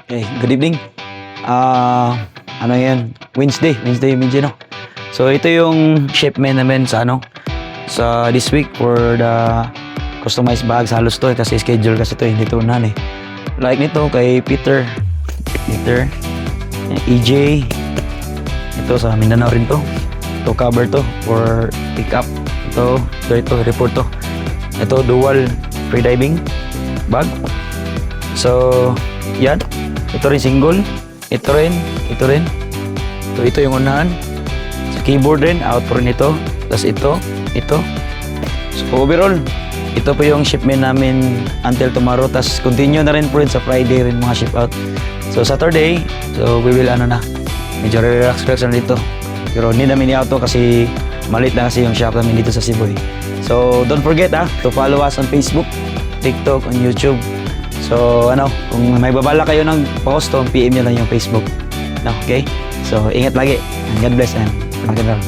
Okay, good evening. Ano yan? Wednesday medyo, no? So, ito yung shipment namin sa sa this week for the customized bags. Halos to kasi schedule kasi to, hindi to unahan eh. Like nito kay Peter, EJ, ito sa Mindanao rin to. Ito cover to for pick up. Ito report to. Ito dual freediving bag. So, yan. Ito rin single. Ito rin. Ito yung unahan. Sa keyboard rin, out po rin ito. Tapos ito. So, overall, ito po yung shipment namin until tomorrow. Tapos, continue na rin po rin sa Friday rin mga ship out. So, Saturday, so we will medyo relax na dito. Pero hindi namin i-auto kasi malit na kasi yung shop namin dito sa Cebu. So, don't forget to follow us on Facebook, TikTok, on YouTube. So, kung may babala kayo ng post, PM nyo lang yung Facebook. Okay? So, ingat lagi. God bless and magandang.